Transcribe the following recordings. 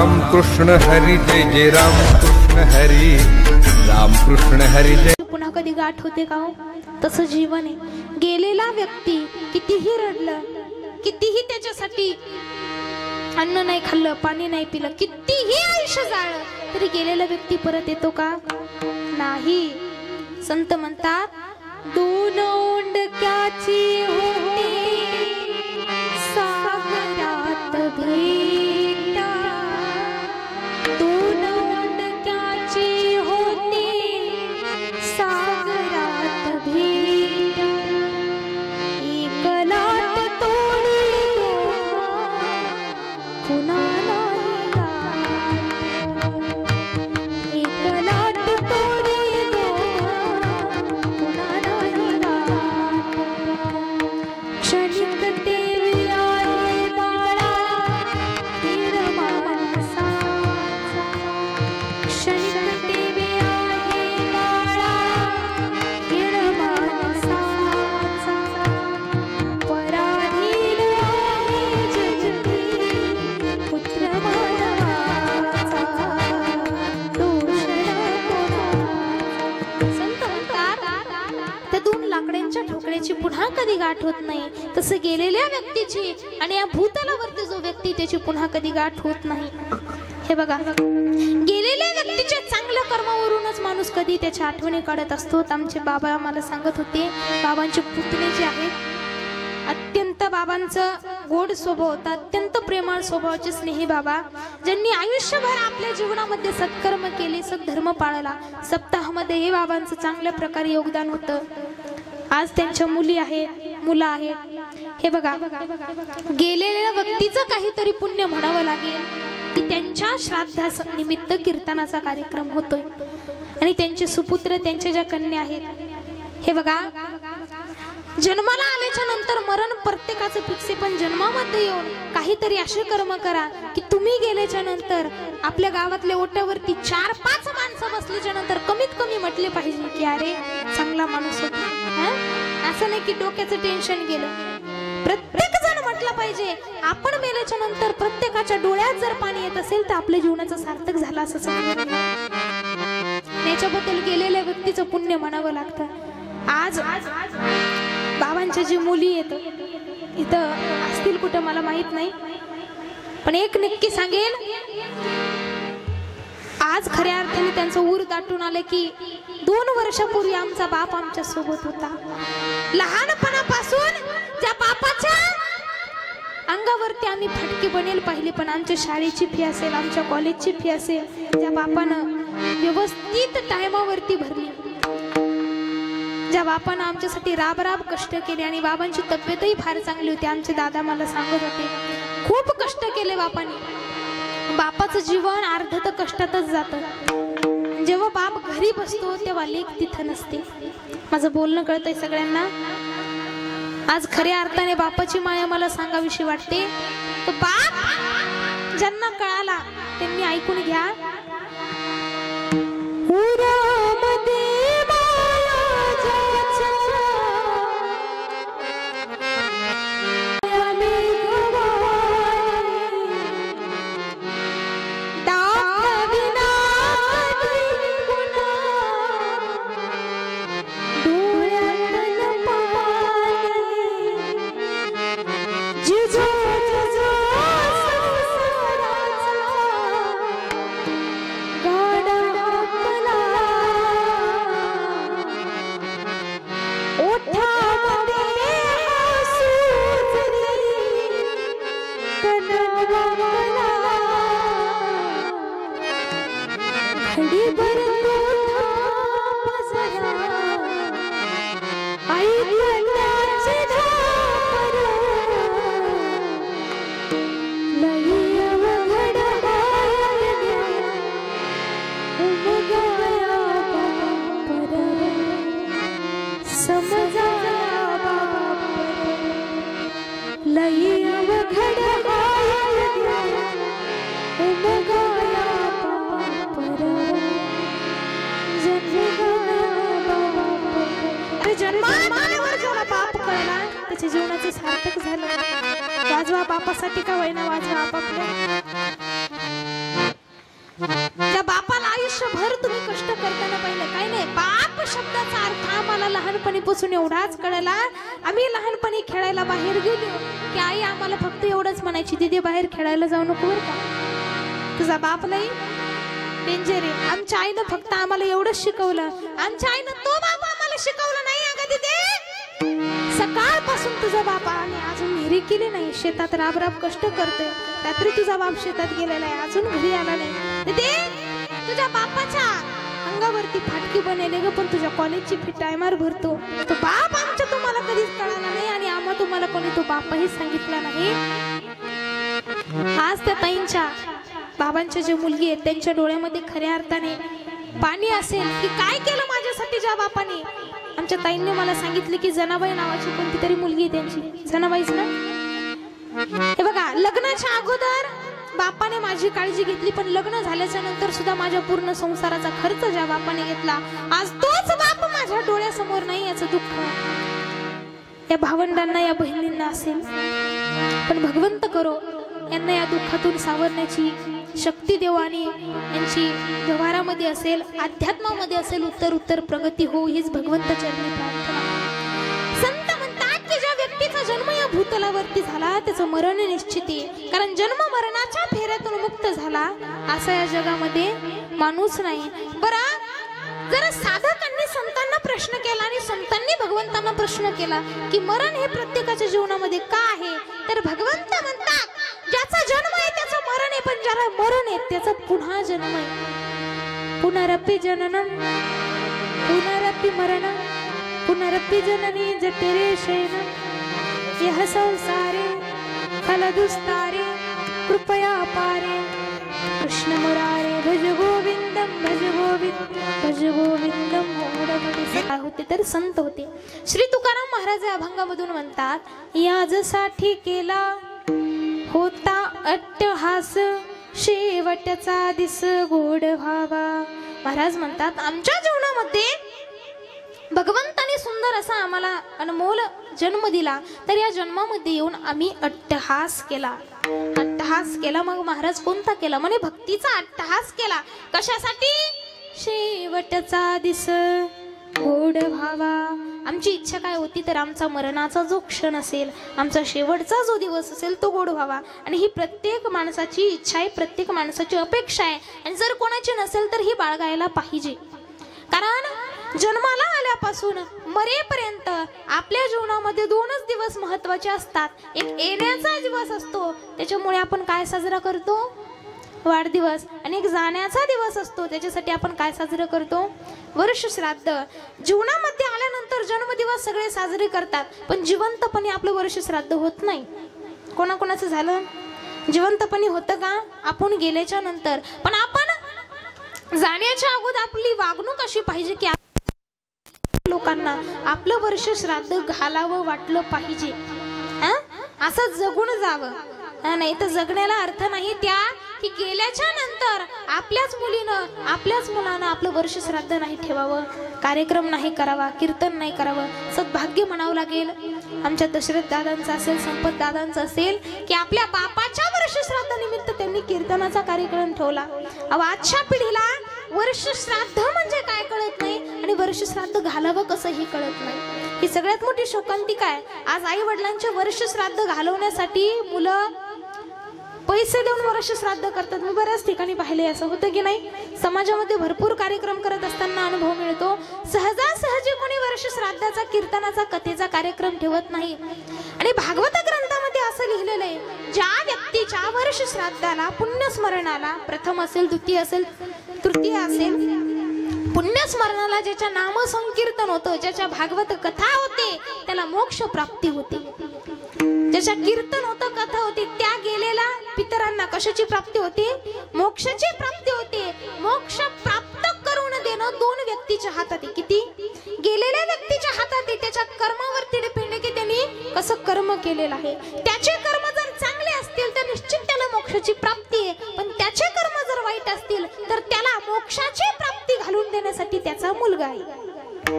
राम कृष्ण हरी जय जय राम कृष्ण हरी, राम कृष्ण हरी जय। पुन्हा कधी गाठ होते का हो? तसं जीवन आहे। गेलेला व्यक्ती कितीही रडलं, कितीही त्याच्यासाठी अन्न नाही खाल्लं, पाणी नाही पिलं, कितीही आयुष्य जाळलं, तरी गेलेला व्यक्ती परत येतो का? नाही। संत म्हणतात, दोन ओंडक्याची होती सागरात भेटा, दोन ओंडक्याची होती सागरात भेटा, एक लाट तोडी पुन्हा नाही गाठ, एक लाट तोडी पुन्हा नाही गाठ, क्षणिक देवी आहे बाळा हिरमानसा, क्षणिक देवी आहे बाळा हिरमानसा, पराधीन आहे जगती पुत्र मानवाचा, दोष संत म्हणतात, त्या दोन लाकडांच्या ठोकळ्याची पुन्हा कधी गाठ होत नाही, तसं गेलेल्या व्यक्तीची आणि या भूतलावरती जो व्यक्ती त्याची पुन्हा कधी गाठ होत नाही। हे बघा, गेलेल्या व्यक्तीच्या चांगल्या कर्मावरूनच माणूस कधी त्याच्या आठवणी काढत असतो। आमचे बाबा आम्हाला सांगत होते, बाबांचे पुतणे जे आहेत अत्यंत बाबांचं गोड स्वभाव होता, अत्यंत प्रेमळ स्वभावाचे स्नेही बाबा, ज्यांनी आयुष्यभर आपल्या जीवनामध्ये सत्कर्म केले, सद्धर्म पाळला, सप्ताहामध्ये हे बाबांचं चांगल्या प्रकारे योगदान होतं। आज त्यांच्या मुली आहेत, मुलं आहेत। हे बघा, गेलेल्या व्यक्तीचं काहीतरी पुण्य म्हणावं लागेल की त्यांच्या श्राद्धा निमित्त कीर्तनाचा कार्यक्रम होतोय आणि त्यांचे सुपुत्र, त्यांच्या ज्या कन्या आहेत, हे बघा, जन्माला आल्याच्या नंतर मरण प्रत्येकाचं फिक्स, पण जन्मामध्ये येऊन काहीतरी असे कर्म करा की तुम्ही गेल्याच्या नंतर आपल्या गावातल्या ओट्यावरती 4-5 माणसं बसल्याच्या नंतर कमीत कमी म्हटले पाहिजे की अरे चांगला माणूस होता। असं नाही की डोक्याचं टेन्शन गेलं, प्रत्येक जण म्हटलं पाहिजे। आपण मेल्याच्या नंतर प्रत्येकाच्या डोळ्यात जर पाणी येत असेल तर आपल्या जीवनाचं सार्थक झालं असं समजा। याच्याबद्दल गेलेल्या व्यक्तीचं पुण्य म्हणावं लागतं। आज बाबांच्या जी मुली येत इथं असतील कुठं मला माहित नाही, पण एक नक्की सांगेन, आज खऱ्या अर्थाने त्यांचं ऊर दाटून आलं की 2 वर्षापूर्वी आमचा बाप आमच्या सोबत होता। लहानपणापासून ज्या बापाच्या अंगावरती आम्ही फटके बनेल पाहिले, पण आमच्या शाळेची फी असेल, आमच्या कॉलेजची फी असेल, त्या बापानं व्यवस्थित टायमावरती भरली, ज्या बापानं आमच्यासाठी राब राब कष्ट केले आणि बाबांची तब्येतही फार चांगली होती। आमचे दादा मला सांगत होते, खूप कष्ट केले बापाने। बापाचं जीवन अर्ध तर कष्टातच जातं। जेव्हा बाप घरी बसतो तेव्हा लेक तिथं नसते। माझं बोलणं कळतंय सगळ्यांना? आज खऱ्या अर्थाने बापाची माया मला सांगावीशी वाटते। तो बाप ज्यांना कळाला त्यांनी ऐकून घ्या। जीवनाचं सार्थक झालं। वाजवा बापासाठी का होईना, वाजवा आपापल्या। शब्दाचा अर्थ आम्हाला लहानपणीपासून एवढाच कळला. आम्ही लहानपणी खेळायला बाहेर गेलो की आई आम्हाला फक्त एवढंच म्हणायची, दीदी बाहेर खेळायला जाऊ नको बरं का, तुझा बाप नाही डेंजर आहे. आमच्या आईनं फक्त आम्हाला एवढंच शिकवलं. आमच्या आईनं तो बाप आम्हाला शिकवलं नाही. अगं दीदी, सकाळपासून तुझा बाप आणि अजून विहिरी केली नाही, शेतात राब राब कष्ट करतोय. रात्री तुझा बाप शेतात गेलेला आहे, अजून घरी आला नाही. दीदी, तुझ्या बापाच्या अंगावरती फाटकी बनेले ग, पण तुझ्या कॉलेजची फी टायमार भरतो. तो बाप आमच्या तुम्हाला कधीच कळाला नाही आणि आम्हा तुम्हाला कोणी तो बापही सांगितला नाही. आज त्या ताईंच्या बाबांच्या जे मुलगी आहेत त्यांच्या डोळ्यामध्ये खऱ्या अर्थाने पाणी असेल की काय केलं माझ्यासाठी ज्या बापाने. आमच्या ताईंनी मला सांगितले की जनाबाई नावाची कोणती तरी मुलगी आहे त्यांची, जनाबाईच ना. हे बघा, लग्नाच्या अगोदर बापाने माझी काळजी घेतली, पण लग्न झाल्याच्या नंतर सुद्धा माझ्या पूर्ण संसाराचा खर्च ज्या बापाने घेतला, आज तोच बाप माझ्या डोळ्यासमोर नाही. याचं दुःख या भावंडांना, या बहिणींना असेल, पण भगवंत करो यांना या दुःखातून सावरण्याची शक्ती देव आणि यांची व्यवहारामध्ये असेल, अध्यात्मामध्ये असेल उत्तर उत्तर प्रगती हो, हीच भगवंत चरणी प्रार्थना. संत म्हणतात की ज्या व्यक्तीचा जन्म या भूतलावरती झाला त्याचं मरण निश्चित आहे, कारण जन्म मरणाच्या फेऱ्यातून मुक्त झाला असा या जगामध्ये माणूस नाही. बरं, जरा साधकांनी संतांना प्रश्न केला आणि संतांनी भगवंतांना प्रश्न केला की मरण हे प्रत्येकाच्या जीवनामध्ये का आहे, तर भगवंत म्हणतात ज्याचा जन्म आहे त्याचं मरण आहे, पण ज्याला मरण आहे त्याचा पुन्हा जन्म आहे. पुनरपि जननम पुनरपि मरणम पुनरपि जननी जठरे शयनम यह संसारे खलदुस्तारे कृपया पारे कृष्ण मुरारे भज गोविंदम भज गोविंद भज गोविंदम. होते तर संत होते. श्री तुकाराम महाराज अभंगामधून म्हणतात, याजसाठी केला होता अट्टहास शेवटचा दिस गोड व्हावा. महाराज म्हणतात आमच्या जीवनामध्ये भगवंताने सुंदर असा आम्हाला अनमोल जन्म दिला, तर या जन्मामध्ये येऊन आम्ही अट्टहास केला. अट्टहास केला, मग महाराज कोणता केला? म्हणे भक्तीचा अट्टहास केला. कशासाठी? शेवटचा दिस गोड व्हावा. आमची इच्छा काय होती, तर आमचा मरणाचा जो क्षण असेल, आमचा शेवटचा जो दिवस असेल तो गोड व्हावा. आणि ही प्रत्येक माणसाची इच्छा आहे, प्रत्येक माणसाची अपेक्षा आहे. आणि जर कोणाची नसेल तर ही बाळगायला पाहिजे. कारण जन्माला आल्यापासून मरेपर्यंत आपल्या जीवनामध्ये 2च दिवस महत्वाचे असतात. एक येण्याचा दिवस असतो, त्याच्यामुळे आपण काय साजरा करतो? वाढदिवस. आणि एक जाण्याचा दिवस असतो, त्याच्यासाठी आपण काय साजरं करतो? वर्ष श्राद्ध. जीवनामध्ये आल्यानंतर जन्मदिवस सगळे साजरे करतात, पण जिवंतपणे आपलं वर्ष श्राद्ध होत नाही. कोणाकोणाचं झालं? जिवंतपणे होतं का? आपण गेल्याच्या नंतर. पण आपण जाण्याच्या अगोदर आपली वागणूक अशी पाहिजे की लोकांना आपलं वर्ष श्राद्ध घालावं वाटलं पाहिजे. असं जगून जावं. नाही तर जगण्याला अर्थ नाही. त्या की गेल्याच्या नंतर आपल्याच मुलीनं, आपल्याच मुलानं आपलं वर्ष श्राद्ध नाही ठेवावं, कार्यक्रम नाही करावा, कीर्तन नाही करावं. सद्भाग्य म्हणावं लागेल आमच्या दशरथ दादांचं असेल, संपत दादांचं असेल की आपल्या बापाच्या वर्ष श्राद्धानिमित्त त्यांनी कीर्तनाचा कार्यक्रम ठेवला. आजच्या पिढीला वर्ष श्राद्ध म्हणजे काय कळत नाही आणि वर्ष श्राद्ध घालावं कसं हे कळत नाही. ही सगळ्यात मोठी शोकांतिका आहे. आज आई वडिलांचे वर्ष श्राद्ध घालवण्यासाठी मुलं पैसे देऊन वर्ष श्राद्ध करतात. मी बऱ्याच ठिकाणी पाहिले. असं होतं की नाही? समाजामध्ये भरपूर कार्यक्रम करत असताना अनुभव मिळतो. सहजासहजी कोणी वर्ष श्राद्धाचा, कीर्तनाचा, कथेचा कार्यक्रम ठेवत नाही. आणि भागवत ग्रंथामध्ये असं लिहिलेलं आहे, ज्या व्यक्तीच्या वर्ष श्राद्धाला, पुण्यस्मरणाला, प्रथम असेल, द्वितीय असेल, तृतीय असेल, पुण्यस्मरणाला ज्याच्या नाम संकीर्तन होतं, ज्याच्या भागवत कथा होते, त्याला मोक्ष प्राप्ती होते. ज्याच्या कीर्तन होतं, कथा होती, त्या गेलेल्या पितरांना कशाची प्राप्ती होती? मोक्षाची प्राप्ती होते. मोक्ष प्राप्त करून देणं 2 व्यक्तीच्या हातात आहे. किती? गेलेल्या व्यक्तीच्या हातात आहे. त्याच्या कर्मावरती डिपेंड आहे की त्यांनी कसं कर्म केलेलं आहे. त्याचे कर्म जर चांगले असतील तर निश्चित त्याला मोक्षाची प्राप्ती आहे. पण त्याचे कर्म जर वाईट असतील तर त्याला मोक्षाची प्राप्ती घालून देण्यासाठी त्याचा मुलगा आहे.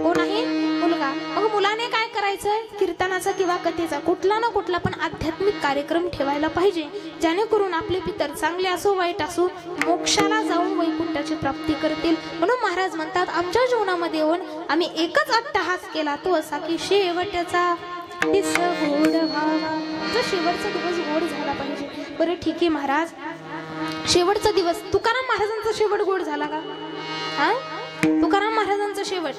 कोण आहे? मुलगा. मग मुलाने काय करायचं? कीर्तनाचा किंवा कथेचा कुठला ना कुठला पण आध्यात्मिक कार्यक्रम ठेवायला पाहिजे. जेणेकरून आपले पितर चांगले असो वाईट असो मोक्षाला जाऊन वैकुंठाची प्राप्ती करतील. म्हणून महाराज म्हणतात आमच्या जीवनामध्ये येऊन आम्ही एकच अट्टहास केला, तो असा की शेवटचा दिस गोड व्हावा. जो शेवटचा दिवस गोड झाला पाहिजे. बरं ठीक आहे महाराज, शेवटचा दिवस तुकाराम महाराजांचा शेवट गोड झाला का? हा, तुकाराम महाराजांचा शेवट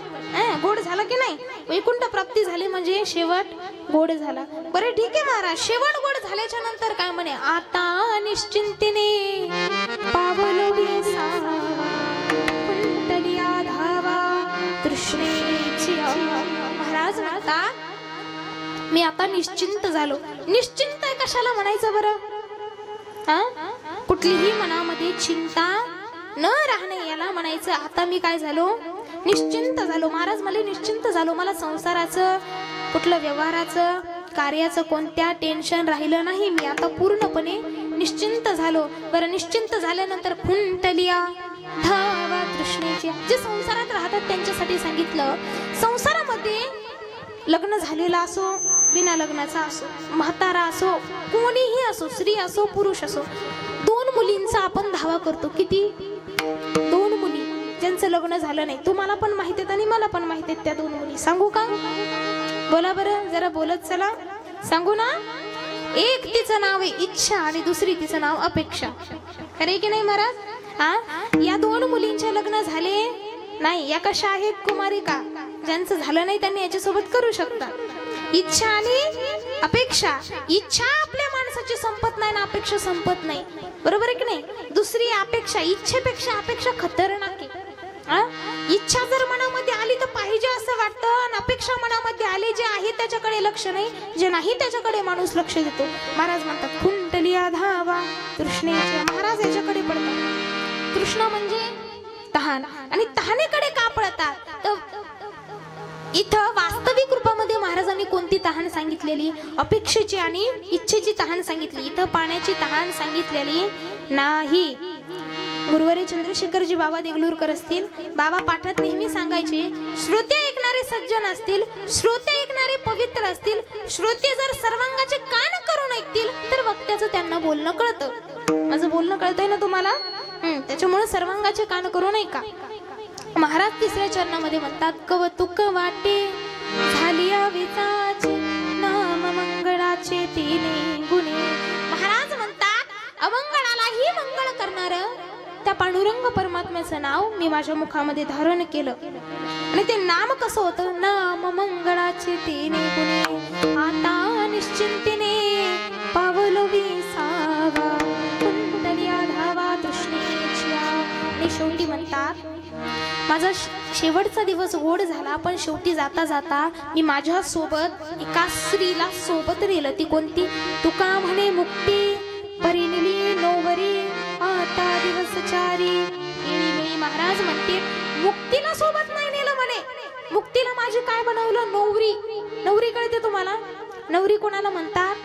गोड झाला की नाही? वैकुंठ प्राप्ती झाली म्हणजे शेवट गोड झाला. बरं ठीक आहे महाराज, शेवट गोड झाल्याच्या नंतर काय म्हणे? आता निश्चिंतीने पावलो विसावा, कुंडलिया धावा तृष्णेची. महाराज म्हणतात मी आता निश्चिंत झालो. निश्चिंत कशाला म्हणायचं बरं? कुठलीही मनामध्ये चिंता न राहणे याला म्हणायचं आता मी काय झालो? निश्चिंत झालो. महाराज मला निश्चिंत झालो. मला संसाराचं कुठलं व्यवहाराचं कार्याचं कोणत्या टेन्शन राहिलं नाही. मी आता पूर्णपणे निश्चिंत झालो. बरं निश्चिंत झाल्यानंतर खुंटलिया धावा तृष्णेची. जे संसारात राहतात त्यांच्यासाठी सांगितलं. संसारामध्ये लग्न झालेला असो बिना लग्नाचा असो, म्हातारा असो, कोणीही असो, स्त्री असो पुरुष असो, 2 मुलींचा आपण धावा करतो. किती? 2 मुली ज्यांचं लग्न झालं नाही. तुम्हाला पण माहित आहेत आणि मला पण माहित आहेत त्या 2 मुली. सांगू का? बोला बरं, जरा बोलत चला. सांगू ना? एक तिचं नाव आहे इच्छा आणि दुसरी तिचं नाव अपेक्षा. खरे की नाही महाराज? हा, या 2 मुलींचे लग्न झाले नाही. या कशा आहेत? कुमारिका. ज्यांचं झालं नाही त्यांनी याच्यासोबत करू शकता. इच्छा आणि अपेक्षा. इच्छा आपल्या माणसाची संपत नाही ना अपेक्षा संपत नाही. बरोबर आहे की नाही? दुसरी अपेक्षा. इच्छेपेक्षा अपेक्षा खतरनाक आहे. इच्छा जर मनामध्ये आली तर पाहिजे असं वाटतं, आणि अपेक्षा मनामध्ये आली जे आहे त्याच्याकडे लक्ष नाही, जे नाही त्याच्याकडे माणूस लक्ष देतो. महाराज म्हणतात खुंटलिया धावा तृष्णेच्या. महाराज याच्याकडे पडतात. तृष्णा म्हणजे तहान. आणि तहानेकडे का पडतात? तर इथं वास्तविक रूपामध्ये महाराजांनी कोणती तहान सांगितलेली? अपेक्षेची आणि इच्छेची तहान सांगितली. इथं पाण्याची तहान सांगितलेली नाही. गुरुवारी चंद्रशेखरजी बाबा देगलूरकर असतील, बाबा पाठात नेहमी सांगायचे, श्रोते ऐकणारे सज्जन असतील, श्रोते ऐकणारे पवित्र असतील, श्रोते जर सर्वांगाचे कान करून ऐकतील तर वक्त्याचं त्यांना बोलणं कळतं. माझं बोलणं कळतंय ना तुम्हाला? त्याच्यामुळे सर्वांगाचे कान करून ऐका. महाराज 3ऱ्या चरणामध्ये म्हणतात कवतुक वाटे झाली विचाचे नाम मंगळाचे 3 गुणे. महाराज म्हणतात अमंगळालाही मंगळ करणार त्या पांडुरंग परमात्म्याचं नाव मी माझ्या मुखामध्ये धारण केलं. आणि ते नाम कसं होतं? नाम मंगळाचे 3 गुणे. आता निश्चिंतीने पावलो विसावा, कुंडलिया धावा तृष्णेच्या. आणि शेवटी म्हणतात माझा शेवटचा दिवस गोड झाला, पण शेवटी जाता जाता मी माझ्या सोबत एका स्त्रीला सोबत नेलं. ती कोणती? तुका म्हणे मुक्ती परिणिली नोवरी आता दिवस चारी. महाराज म्हणते मुक्तीला सोबत नाही नेलं म्हणे. मुक्तीला माझी काय बनवलं? नवरी. नवरी कळते तुम्हाला? नवरी कोणाला म्हणतात?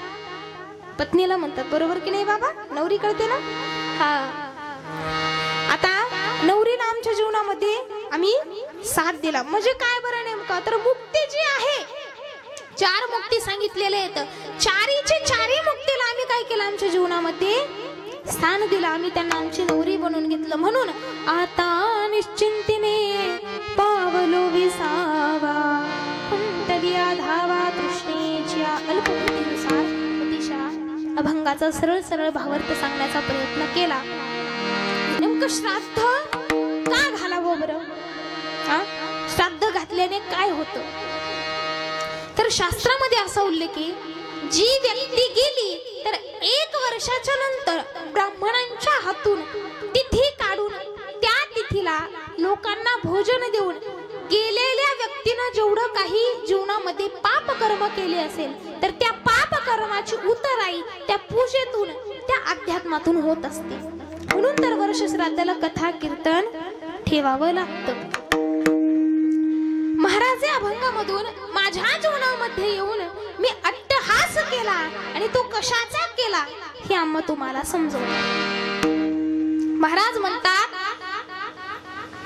पत्नीला म्हणतात. बरोबर की नाही बाबा? नवरी कळते ना? हा. आता नवरीला आमच्या जीवनामध्ये आम्ही साथ दिला म्हणजे काय बरं नेमकं? तर मुक्ती जी आहे, 4 मुक्ती सांगितलेले आहेत. 4री मुक्तीला आम्ही काय केलं? आमच्या जीवनामध्ये स्थान दिलं. आम्ही त्यांना आमची नवरी बनवून घेतलं. म्हणून आता निश्चिंतीने पावलो विसावा, कुंडलिया धावा तृष्णेच्या. अल्पमुदतीनुसार अतिशय अभंगाचा सरळ सरळ भावार्थ सांगण्याचा प्रयत्न केला. नेमकं श्राद्ध का घालावं बरं? श्राद्ध घातल्याने काय होतं? तर शास्त्रामध्ये असा उल्लेख आहे जी व्यक्ती गेली तर 1 वर्षाच्या नंतर ब्राह्मणांच्या हातून तिथी काढून त्या तिथीला लोकांना भोजन देऊन गेलेल्या व्यक्तीनं जेवढं काही जीवनामध्ये पाप कर्म केले असेल तर त्या पाप कर्माची उतराई त्या पूजेतून त्या अध्यात्मातून होत असते. म्हणून तर वर्ष श्राद्धाला कथा कीर्तन ठेवावं लागतं. महाराज या अभंगामधून माझ्या जीवनामध्ये येऊन मी अट्टहास केला आणि तो कशाचा केला हे आम्हा तुम्हाला समजवलं. महाराज म्हणतात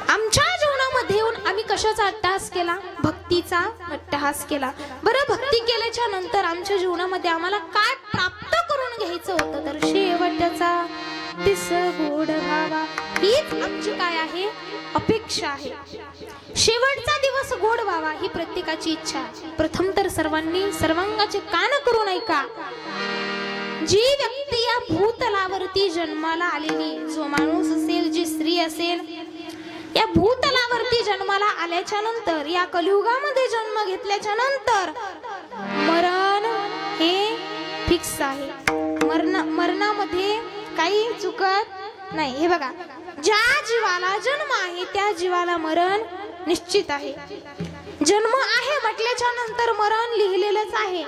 आमच्या जीवनामध्ये येऊन आम्ही कशाचा अट्टहास केला? भक्तीचा अट्टहास केला. बरं भक्ती केल्याच्या नंतर आमच्या जीवनामध्ये आम्हाला काय प्राप्त करून घ्यायचं होतं तर शेवटचा दिस गोड व्हावा, हीच आमची काय आहे अपेक्षा आहे। शेवटचा दिवस गोड व्हावा ही प्रत्येकाची इच्छा आहे। प्रथम तर सर्वांनी सर्वांगाचे कान करून ऐका। जी व्यक्ती या भूतलावरती जन्माला आलेली, जो माणूस असेल, जी स्त्री असेल, या भूतलावरती जन्माला आल्याच्या नंतर, या कलियुगामध्ये जन्म घेतल्याच्या नंतर मरण हे फिक्स आहे। मरणामध्ये काही चुकत नाही। हे बघा, ज्या जीवाला जन्म आहे त्या जीवाला मरण निश्चित आहे। जन्म आहे म्हटल्याच्या नंतर मरण लिहिलेलंच आहे।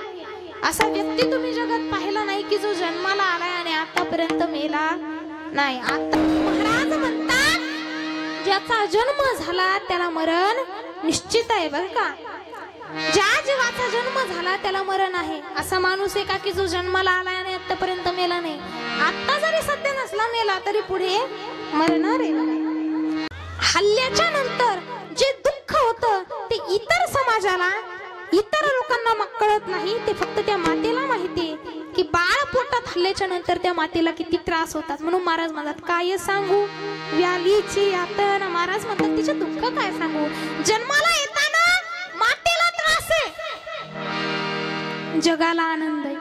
असा व्यक्ती तुम्ही जगात पाहिला नाही की जो जन्माला आलाय आणि आतापर्यंत मेला नाही। आता महाराज म्हणतात ज्याचा जन्म झाला त्याला मरण निश्चित आहे बरं का। ज्या जीवाचा जन्म झाला त्याला मरण आहे। असा माणूस आहे का की जो जन्माला आलाय आणि आतापर्यंत मेला नाही? आता जरी सध्या नसला मेला तरी पुढे मरणार आहे। हल्ल्याच्या नंतर जे दुःख होतं ते इतर समाजाला, इतर लोकांना मग कळत नाही, ते फक्त त्या मातेला माहिती की बाळ पोटात हल्ल्याच्या नंतर त्या मातेला किती त्रास होतात। म्हणून महाराज म्हणतात काय सांगू व्यालीची यातना। महाराज म्हणतात तिचे दुःख काय सांगू। जन्माला येताना मातेला त्रास आहे, जगाला आनंद आहे।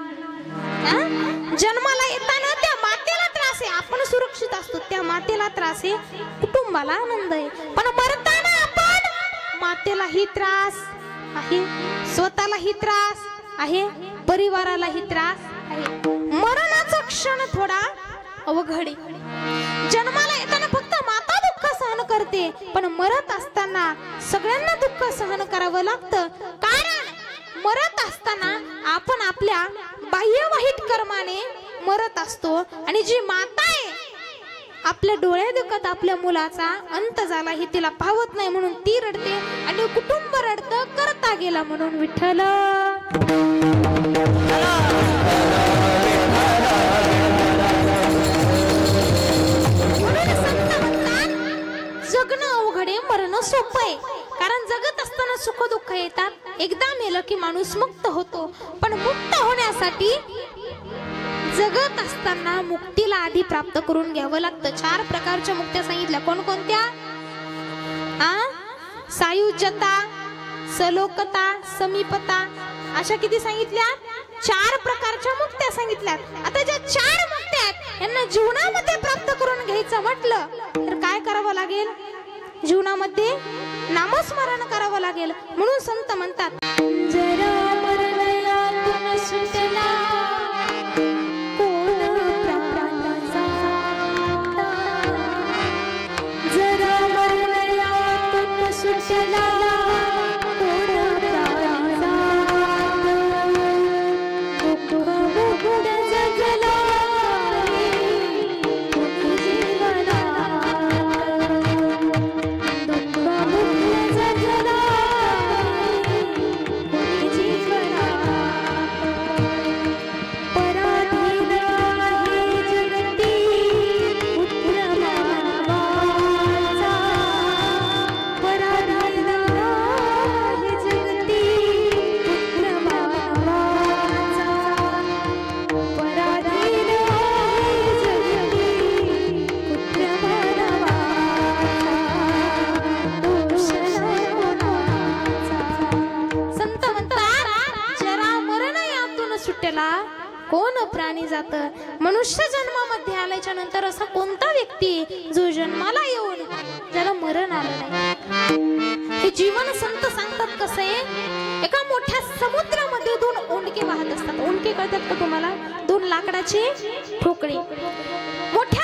जन्माला येताना त्या मातेला त्रास आहे, आपण सुरक्षित असतो, त्या मातेला त्रास आहे, कुटुंबाला आनंद आहे। पण मरताना आपण मातेलाही त्रास आहे, स्वतःलाही त्रास आहे, परिवारालाही त्रास आहे। मरणाचा क्षण थोडा अवघड आहे। जन्माला येताना फक्त माता दुःख सहन करते, पण मरत असताना सगळ्यांना दुःख सहन करावं लागतं। कारण मरत असताना आपण आपल्या बाह्य वाईट कर्माने मरत असतो, आणि जी माता आहे आपल्या डोळ्या देखत आपल्या मुलाचा अंत झाला हे तिला पावत नाही म्हणून ती रडते, आणि कुटुंब रडतं करता गेला म्हणून विठ्ठल। जगणं अवघड आहे, मरणं सोपं आहे। कारण जगत असताना सुख दुःख येतात, एकदा मेलं की माणूस मुक्त होतो, पण मुक्त होण्यासाठी जगत असताना मुक्तीला आधी प्राप्त करून घ्यावं लागतं। 4 प्रकारच्या मुक्त्या सांगितल्या, कोणकोणत्या? सायुज्यता, सलोकता, समीपता, अशा किती सांगितल्या? 4 प्रकारच्या मुक्त्या सांगितल्यात। आता ज्या 4 मुक्त्या आहेत यांना जीवनामध्ये प्राप्त करून घ्यायचं म्हटलं तर काय करावं लागेल? जीवनामध्ये नामस्मरण करावं लागेल। म्हणून संत म्हणतात जरा मरणातून सुटला कोण प्राणाचा, जरा मरणातून सुटला कोण प्राणाचा, दुःख बुड जगला कोण प्राणी जात। मनुष्य जन्मामध्ये आल्याच्या नंतर असा कोणता व्यक्ती जो जन्माला येऊन ज्याला मरण आलं नाही? हे जीवन संत सांगतात कसं आहे, एका मोठ्या समुद्रामध्ये 2 ओंडके वाहत असतात। ओंडके कळतात का तुम्हाला? 2 लाकडाचे ठोकळे। मोठ्या